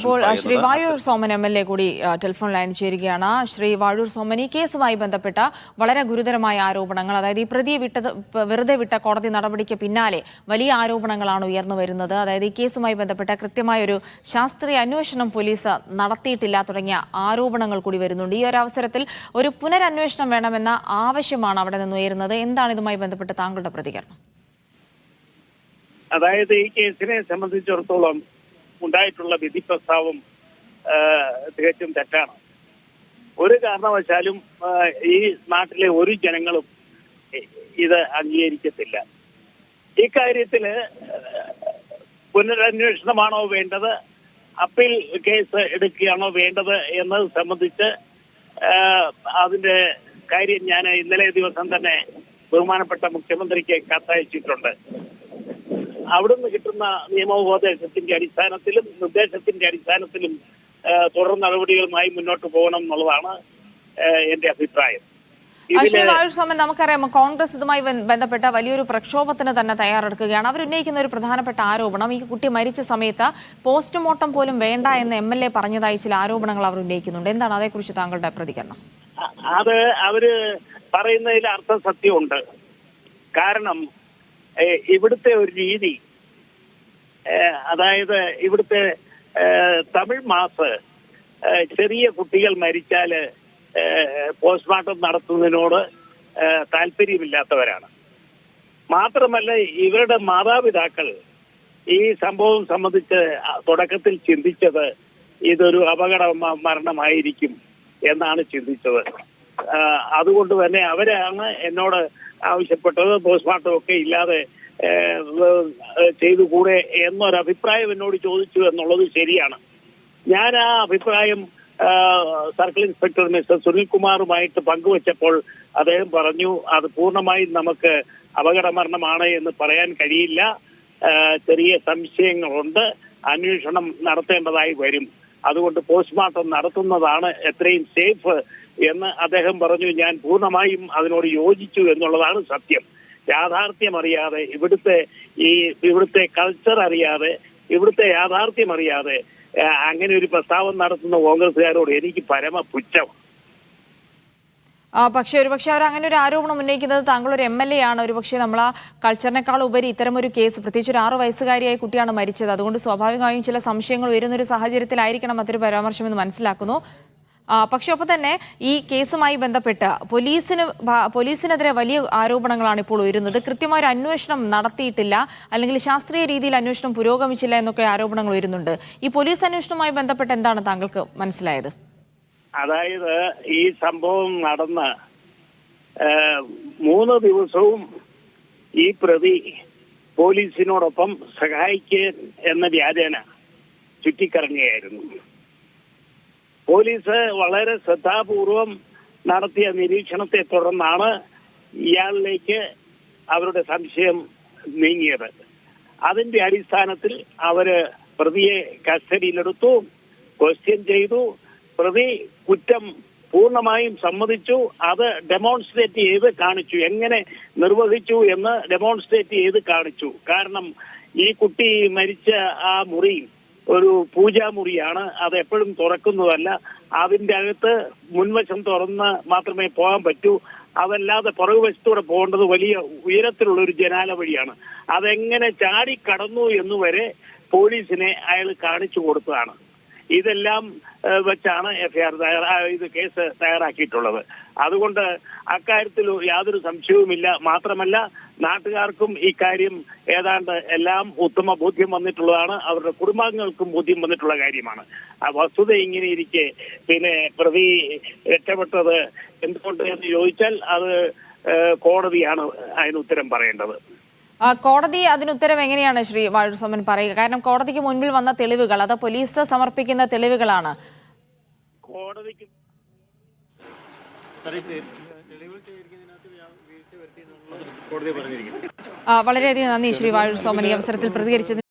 ഇപ്പോൾ ശ്രീ വാഴൂർ സോമൻ MLA കൂടി telephone line ചേരുകയാണ്. ശ്രീ വാഴൂർ സോമൻ, ഈ കേസുമായി ബന്ധപ്പെട്ട വളരെ ഗുരുതരമായ ആരോപണങ്ങൾ, അതായത് ഈ പ്രതിയെ വെറുതെ വിട്ട കോടതി നടപടിക്ക് പിന്നാലെ വലിയ ആരോപണങ്ങളാണ് ഉയർന്നു വരുന്നത്. അതായത് ഈ കേസുമായി ബന്ധപ്പെട്ട കൃത്യമായ ഒരു ശാസ്ത്രീയ അന്വേഷണം പോലീസ് നടത്തിയിട്ടില്ല തുടങ്ങിയ ആരോപണങ്ങൾ കൂടി വരുന്നുണ്ട്. ഈ ഒരു അവസരത്തിൽ ഒരു പുനരന്വേഷണം വേണമെന്ന ആവശ്യമാണ് അവിടെ നിന്ന് ഉയരുന്നത്. എന്താണ് ഇതുമായി ബന്ധപ്പെട്ട് താങ്കളുടെ പ്രതികരണം? അതായത് ഈ കേസിനെ സംബന്ധിച്ചിടത്തോളം ഉണ്ടായിട്ടുള്ള വിധി പ്രസ്താവം തികച്ചും തെറ്റാണ്. ഒരു കാരണവശാലും ഈ നാട്ടിലെ ഒരു ജനങ്ങളും ഇത് അംഗീകരിക്കത്തില്ല. ഇക്കാര്യത്തില് പുനരന്വേഷണമാണോ വേണ്ടത്, അപ്പീൽ കേസ് എടുക്കുകയാണോ വേണ്ടത് എന്നത് സംബന്ധിച്ച് അതിന്റെ കാര്യം ഞാൻ ഇന്നലെ ദിവസം തന്നെ ബഹുമാനപ്പെട്ട മുഖ്യമന്ത്രിക്ക് കത്തയച്ചിട്ടുണ്ട്. അവിടുന്ന് കിട്ടുന്ന നിയമോപദേശത്തിന്റെ അടിസ്ഥാനത്തിലും നിർദ്ദേശത്തിന്റെ അടിസ്ഥാനത്തിലും തുടർ നടപടികളുമായി മുന്നോട്ട് പോകണം എന്നുള്ളതാണ് എന്റെ അഭിപ്രായം. ശ്രീ വാഴൂർ സോമൻ, നമുക്കറിയാം കോൺഗ്രസ് ഇതുമായി ബന്ധപ്പെട്ട വലിയൊരു പ്രക്ഷോഭത്തിന് തന്നെ തയ്യാറെടുക്കുകയാണ്. അവരുന്നയിക്കുന്ന ഒരു പ്രധാനപ്പെട്ട ആരോപണം, ഈ കുട്ടി മരിച്ച സമയത്ത് പോസ്റ്റ്മോർട്ടം പോലും വേണ്ട എന്ന് MLA പറഞ്ഞതായി ചില ആരോപണങ്ങൾ അവർ ഉന്നയിക്കുന്നുണ്ട്. എന്താണ് അതേക്കുറിച്ച് താങ്കളുടെ പ്രതികരണം? അത് അവര് പറയുന്നതിൽ അർത്ഥസത്യമുണ്ട്. കാരണം ഇവിടുത്തെ ഒരു രീതി, അതായത് ഇവിടുത്തെ തമിഴ് മാസ് ചെറിയ കുട്ടികൾ മരിച്ചാല് പോസ്റ്റ്മോർട്ടം നടത്തുന്നതിനോട് താല്പര്യമില്ലാത്തവരാണ്. മാത്രമല്ല ഇവരുടെ മാതാപിതാക്കൾ ഈ സംഭവം സംബന്ധിച്ച് തുടക്കത്തിൽ ചിന്തിച്ചത് ഇതൊരു അപകട മരണമായിരിക്കും എന്നാണ് ചിന്തിച്ചത്. അതുകൊണ്ട് തന്നെ അവരാണ് എന്നോട് ആവശ്യപ്പെട്ടത് പോസ്റ്റ്മോർട്ടം ഒക്കെ ഇല്ലാതെ ചെയ്തുകൂടെ എന്നൊരഭിപ്രായം എന്നോട് ചോദിച്ചു എന്നുള്ളത് ശരിയാണ്. ഞാൻ ആ അഭിപ്രായം സർക്കിൾ ഇൻസ്പെക്ടർ മിസ്റ്റർ സുനിൽകുമാറുമായിട്ട് പങ്കുവച്ചപ്പോൾ അദ്ദേഹം പറഞ്ഞു, അത് പൂർണ്ണമായും നമുക്ക് അപകട മരണമാണ് എന്ന് പറയാൻ കഴിയില്ല, ചെറിയ സംശയങ്ങളുണ്ട്, അന്വേഷണം നടത്തേണ്ടതായി വരും, അതുകൊണ്ട് പോസ്റ്റ്മോർട്ടം നടത്തുന്നതാണ് എത്രയും സേഫ് എന്ന് അദ്ദേഹം പറഞ്ഞു. ഞാൻ പൂർണ്ണമായും അതിനോട് യോജിച്ചു എന്നുള്ളതാണ് സത്യം. യാഥാർത്ഥ്യം അറിയാതെ, ഇവിടുത്തെ കൾച്ചർ അറിയാതെ, ഇവിടുത്തെ യാഥാർത്ഥ്യം അറിയാതെ അങ്ങനെ ഒരു പ്രസ്താവന നടത്തുന്ന കോൺഗ്രസ്സുകാരോട് എനിക്ക് പരമ പുച്ഛം. പക്ഷേ ഒരുപക്ഷെ അവർ അങ്ങനെ ഒരു ആരോപണം ഉന്നയിക്കുന്നത് താങ്കളൊരു MLA ആണ്. ഒരുപക്ഷെ നമ്മൾ ആ കൾച്ചറിനേക്കാൾ ഉപരി ഇത്തരം ഒരു കേസ്, പ്രത്യേകിച്ച് ഒരു 6 വയസ്സുകാരിയായ കുട്ടിയാണ് മരിച്ചത്, അതുകൊണ്ട് സ്വാഭാവികമായും ചില സംശയങ്ങൾ ഉയരുന്നൊരു സാഹചര്യത്തിലായിരിക്കണം മറ്റൊരു പരാമർശം എന്ന് മനസ്സിലാക്കുന്നു. പക്ഷെ ഒപ്പം തന്നെ ഈ കേസുമായി ബന്ധപ്പെട്ട് പോലീസിനെതിരെ വലിയ ആരോപണങ്ങളാണ് ഇപ്പോൾ ഉയരുന്നത്. കൃത്യമായ ഒരു അന്വേഷണം നടത്തിയിട്ടില്ല, അല്ലെങ്കിൽ ശാസ്ത്രീയ രീതിയിൽ അന്വേഷണം പുരോഗമിച്ചില്ല എന്നൊക്കെ ആരോപണങ്ങൾ ഉയരുന്നുണ്ട്. ഈ പോലീസ് അന്വേഷണവുമായി ബന്ധപ്പെട്ട് എന്താണ് താങ്കൾക്ക് മനസ്സിലായത്? അതായത് ഈ സംഭവം നടന്ന 3 ദിവസവും ഈ പ്രതി പോലീസിനോടൊപ്പം സഹായിക്കാൻ എന്ന വ്യാജേന ചുറ്റിക്കറങ്ങുകയായിരുന്നു. പോലീസ് വളരെ ശ്രദ്ധാപൂർവം നടത്തിയ നിരീക്ഷണത്തെ തുടർന്നാണ് ഇയാളിലേക്ക് അവരുടെ സംശയം നീങ്ങിയത്. അതിന്റെ അടിസ്ഥാനത്തിൽ അവര് പ്രതിയെ കസ്റ്റഡിയിലെടുത്തു, ക്വസ്റ്റ്യൻ ചെയ്തു. പ്രതി കുറ്റം പൂർണ്ണമായും സമ്മതിച്ചു. അത് ഡെമോൺസ്ട്രേറ്റ് ചെയ്ത് കാണിച്ചു, എങ്ങനെ നിർവഹിച്ചു എന്ന് ഡെമോൺസ്ട്രേറ്റ് ചെയ്ത് കാണിച്ചു. കാരണം ഈ കുട്ടി മരിച്ച ആ മുറി ഒരു പൂജാമുറിയാണ്, അത് എപ്പോഴും തുറക്കുന്നതല്ല. അതിന്റെ അകത്ത് മുൻവശം തുറന്ന് മാത്രമേ പോകാൻ പറ്റൂ. അതല്ലാതെ പുറകുവശത്തൂടെ പോകേണ്ടത് വലിയ ഉയരത്തിലുള്ള ഒരു ജനാല വഴിയാണ്. അതെങ്ങനെ ചാടിക്കടന്നു എന്നുവരെ പോലീസിനെ അയാൾ കാണിച്ചു കൊടുത്തതാണ്. ഇതെല്ലാം വെച്ചാണ് കേസ് തയ്യാറാക്കിയിട്ടുള്ളത്. അതുകൊണ്ട് അക്കാര്യത്തിൽ യാതൊരു സംശയവുമില്ല. മാത്രമല്ല നാട്ടുകാർക്കും ഇക്കാര്യം ഏതാണ്ട് എല്ലാം ഉത്തമ ബോധ്യം വന്നിട്ടുള്ളതാണ്, അവരുടെ കുടുംബാംഗങ്ങൾക്കും ബോധ്യം വന്നിട്ടുള്ള കാര്യമാണ്. ആ വസ്തുത ഇങ്ങനെ ഇരിക്കെ പിന്നെ പ്രതി രക്ഷപ്പെട്ടത് എന്തുകൊണ്ട് എന്ന് ചോദിച്ചാൽ അത് കോടതിയാണ് അതിന് ഉത്തരം പറയേണ്ടത്. കോടതി അതിനുത്തരം എങ്ങനെയാണ് ശ്രീ വാഴൂർ സോമൻ പറയുക? കാരണം കോടതിക്ക് മുൻപിൽ വന്ന തെളിവുകൾ, അത് പോലീസ് സമർപ്പിക്കുന്ന തെളിവുകളാണ്. കോടതിക്ക് വളരെയധികം നന്ദി ശ്രീ വാഴൂർ സോമൻ ഈ അവസരത്തിൽ പ്രതികരിച്ചത്.